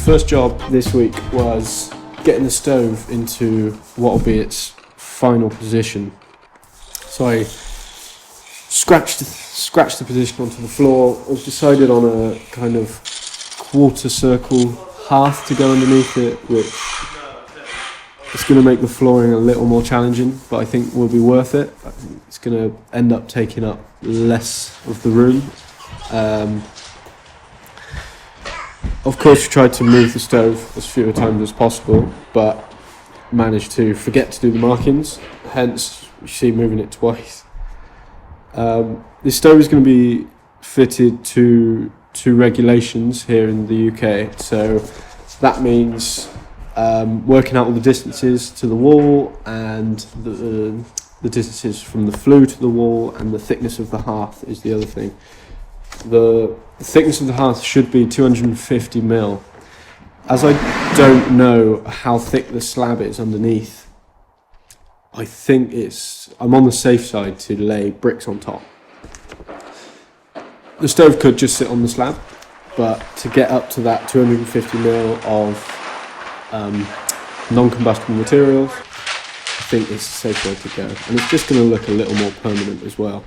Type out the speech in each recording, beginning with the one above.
First job this week was getting the stove into what will be its final position. So I scratched the position onto the floor. I've decided on a kind of quarter circle hearth to go underneath it, which is going to make the flooring a little more challenging, but I think will be worth it. I think it's going to end up taking up less of the room. Of course, we tried to move the stove as few times as possible, but managed to forget to do the markings, hence you see moving it twice. This stove is going to be fitted to regulations here in the UK, so that means working out all the distances to the wall and the distances from the flue to the wall, and the thickness of the hearth is the other thing. The thickness of the hearth should be 250 mil. As I don't know how thick the slab is underneath, I think I'm on the safe side to lay bricks on top. The stove could just sit on the slab, but to get up to that 250 mil of non-combustible materials, I think it's a safe way to go. And it's just going to look a little more permanent as well.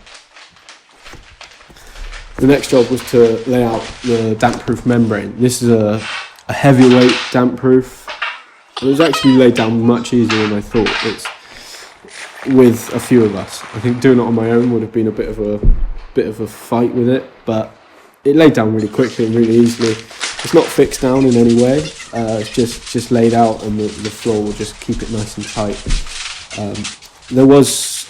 The next job was to lay out the damp-proof membrane. This is a heavyweight damp-proof. It was actually laid down much easier than I thought. It's with a few of us. I think doing it on my own would have been a bit of a fight with it, but it laid down really quickly and really easily. It's not fixed down in any way. It's just laid out, and the floor will just keep it nice and tight.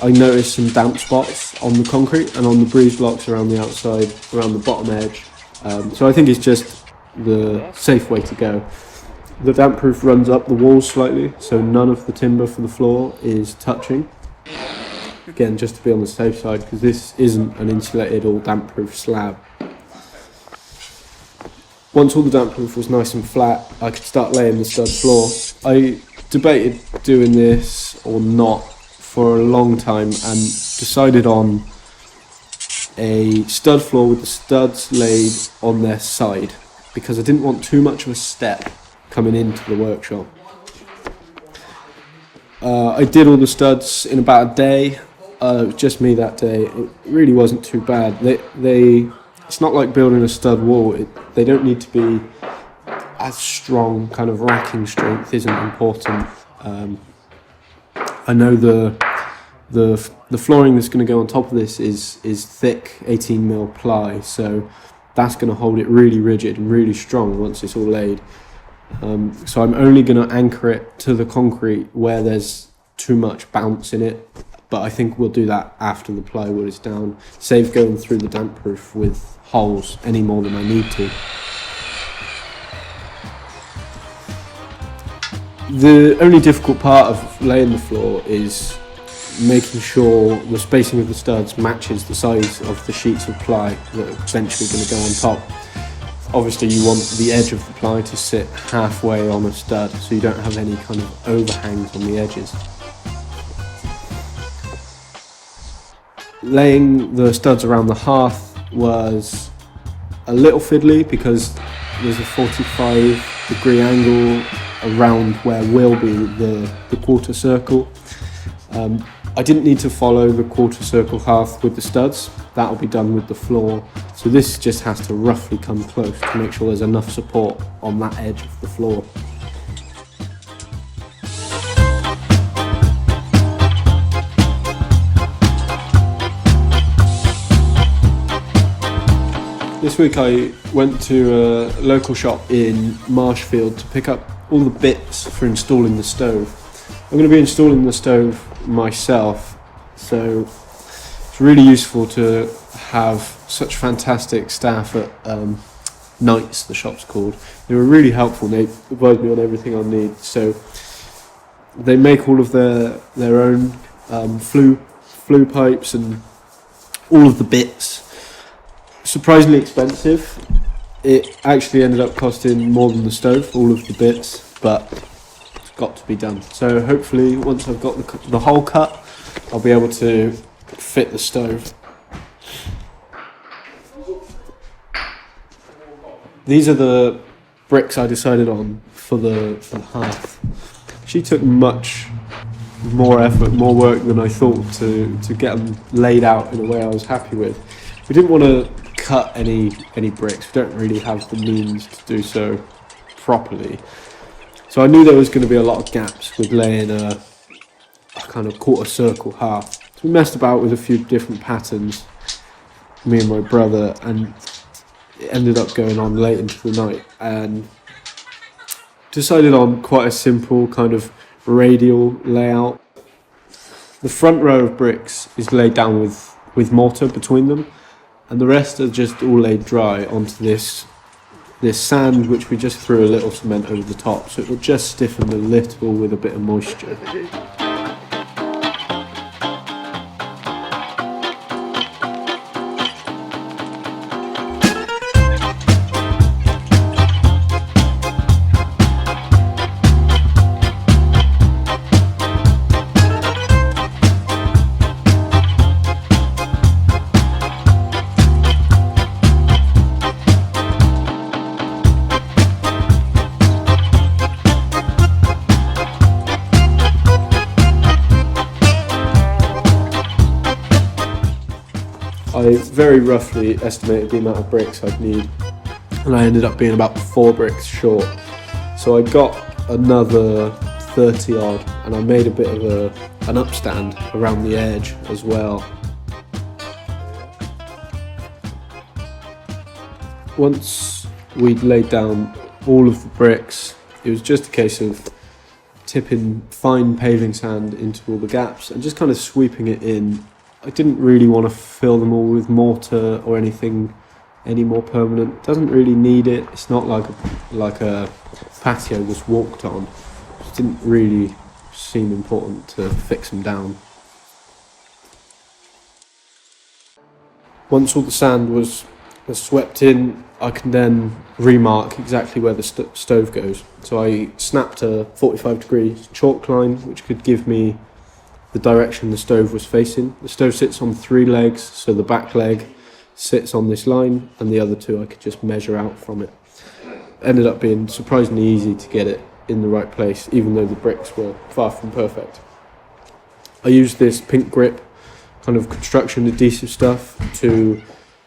I noticed some damp spots on the concrete and on the breeze blocks around the outside, around the bottom edge. So I think it's just the safe way to go. The damp proof runs up the walls slightly, so none of the timber for the floor is touching. Again, just to be on the safe side, because this isn't an insulated or damp proof slab. Once all the damp proof was nice and flat, I could start laying the stud floor. I debated doing this or not for a long time and decided on a stud floor with the studs laid on their side, because I didn't want too much of a step coming into the workshop. I did all the studs in about a day. It was just me that day. It really wasn't too bad. It's not like building a stud wall. They don't need to be as strong. Kind of racking strength isn't important. I know the flooring that's going to go on top of this is thick 18 mil ply, so that's going to hold it really rigid and really strong once it's all laid. So I'm only going to anchor it to the concrete where there's too much bounce in it, but I think we'll do that after the plywood is down, save going through the damp proof with holes any more than I need to. The only difficult part of laying the floor is making sure the spacing of the studs matches the size of the sheets of ply that are eventually going to go on top. Obviously you want the edge of the ply to sit halfway on a stud, so you don't have any kind of overhangs on the edges. Laying the studs around the hearth was a little fiddly because there's a 45-degree angle around where will be the quarter circle. I didn't need to follow the quarter circle hearth with the studs. That'll be done with the floor. So this just has to roughly come close to make sure there's enough support on that edge of the floor. This week I went to a local shop in Marshfield to pick up all the bits for installing the stove. I'm going to be installing the stove myself, so it's really useful to have such fantastic staff at Knights, the shop's called. They were really helpful. They advised me on everything I need. So they make all of their own flue pipes and all of the bits. Surprisingly expensive. It actually ended up costing more than the stove, all of the bits, but it's got to be done. So hopefully once I've got the hole cut, I'll be able to fit the stove. These are the bricks I decided on for the hearth. She took much more effort, more work than I thought to get them laid out in a way I was happy with. We didn't want to cut any bricks. We don't really have the means to do so properly. So I knew there was going to be a lot of gaps with laying a kind of quarter circle hearth. So we messed about with a few different patterns, me and my brother, and it ended up going on late into the night, and decided on quite a simple kind of radial layout. The front row of bricks is laid down with mortar between them, and the rest are just all laid dry onto this sand, which we just threw a little cement over the top, so it will just stiffen a little with a bit of moisture. I very roughly estimated the amount of bricks I'd need, and I ended up being about 4 bricks short. So I got another 30 odd, and I made a bit of an upstand around the edge as well. Once we'd laid down all of the bricks, it was just a case of tipping fine paving sand into all the gaps and just kind of sweeping it in. I didn't really want to fill them all with mortar or anything any more permanent. It doesn't really need it. It's not like a patio was walked on. It just didn't really seem important to fix them down. Once all the sand was swept in, I can then remark exactly where the stove goes. So I snapped a 45-degree chalk line, which could give me the direction the stove was facing. The stove sits on 3 legs, so the back leg sits on this line, and the other 2 I could just measure out from it. Ended up being surprisingly easy to get it in the right place, even though the bricks were far from perfect. I used this pink grip kind of construction adhesive stuff to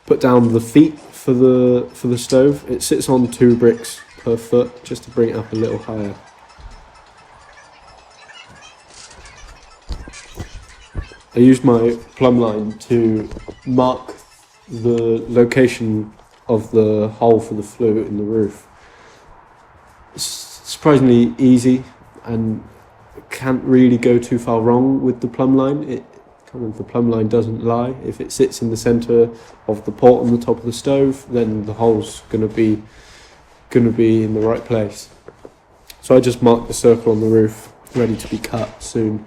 put down the feet for the stove. It sits on 2 bricks per foot, just to bring it up a little higher. I used my plumb line to mark the location of the hole for the flue in the roof. It's surprisingly easy and can't really go too far wrong with the plumb line. The plumb line doesn't lie. If it sits in the centre of the pot on the top of the stove, then the hole's gonna be in the right place. So I just marked the circle on the roof, ready to be cut soon.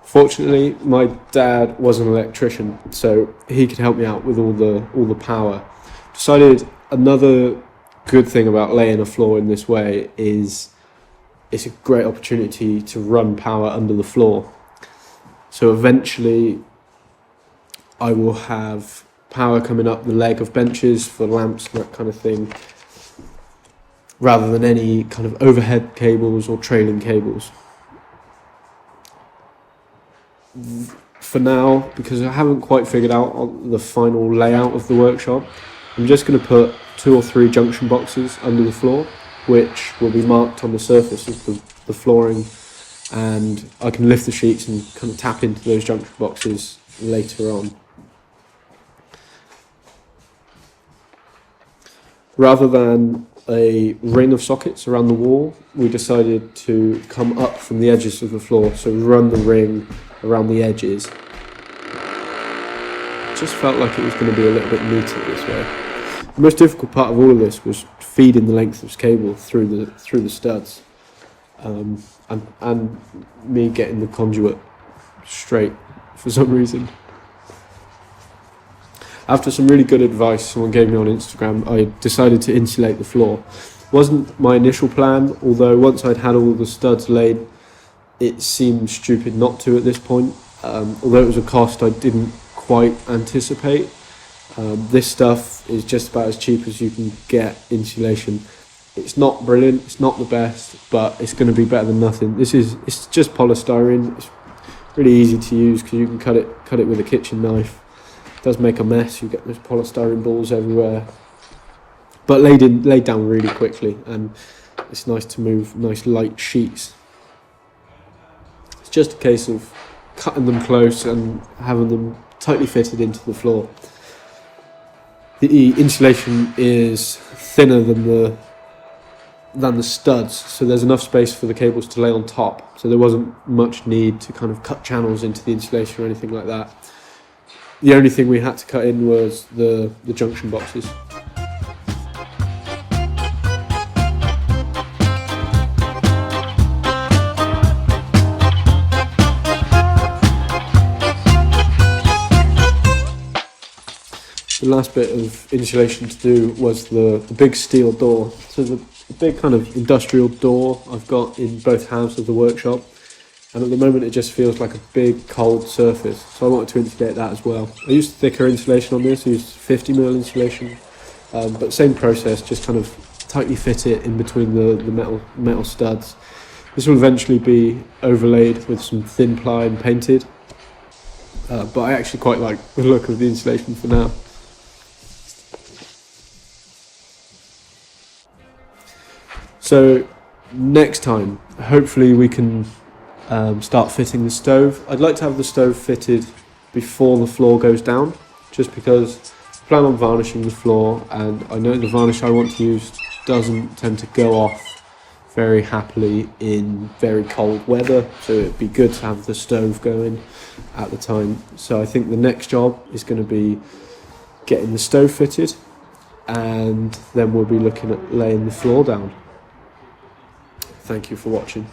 Fortunately, my dad was an electrician, so he could help me out with all the power. Decided another good thing about laying a floor in this way is it's a great opportunity to run power under the floor. So eventually I will have power coming up the leg of benches for lamps and that kind of thing, rather than any kind of overhead cables or trailing cables. For now, because I haven't quite figured out the final layout of the workshop, I'm just going to put 2 or 3 junction boxes under the floor, which will be marked on the surface of the flooring, and I can lift the sheets and kind of tap into those junction boxes later on. Rather than a ring of sockets around the wall, we decided to come up from the edges of the floor, so run the ring around the edges. It just felt like it was going to be a little bit neater this way. The most difficult part of all of this was feeding the length of cable through the studs, and me getting the conduit straight for some reason. After some really good advice someone gave me on Instagram, I decided to insulate the floor. Wasn't my initial plan, although once I'd had all the studs laid, it seemed stupid not to at this point. Although it was a cost I didn't quite anticipate. This stuff is just about as cheap as you can get insulation. It's not brilliant, it's not the best, but it's going to be better than nothing. It's just polystyrene. It's really easy to use because you can cut it with a kitchen knife. It does make a mess. You get those polystyrene balls everywhere, but laid down really quickly, and it's nice to move nice light sheets. It's just a case of cutting them close and having them tightly fitted into the floor. The insulation is thinner than the studs, so there's enough space for the cables to lay on top, so there wasn't much need to kind of cut channels into the insulation or anything like that. The only thing we had to cut in was the junction boxes. The last bit of insulation to do was the big steel door. So the big kind of industrial door I've got in both halves of the workshop, and at the moment it just feels like a big cold surface, so I wanted to insulate that as well. I used thicker insulation on this. I used 50mm insulation, but same process, just kind of tightly fit it in between the metal studs. This will eventually be overlaid with some thin ply and painted, but I actually quite like the look of the insulation for now. So next time, hopefully we can start fitting the stove. I'd like to have the stove fitted before the floor goes down, just because I plan on varnishing the floor, and I know the varnish I want to use doesn't tend to go off very happily in very cold weather, so it'd be good to have the stove going at the time. So I think the next job is going to be getting the stove fitted, and then we'll be looking at laying the floor down. Thank you for watching.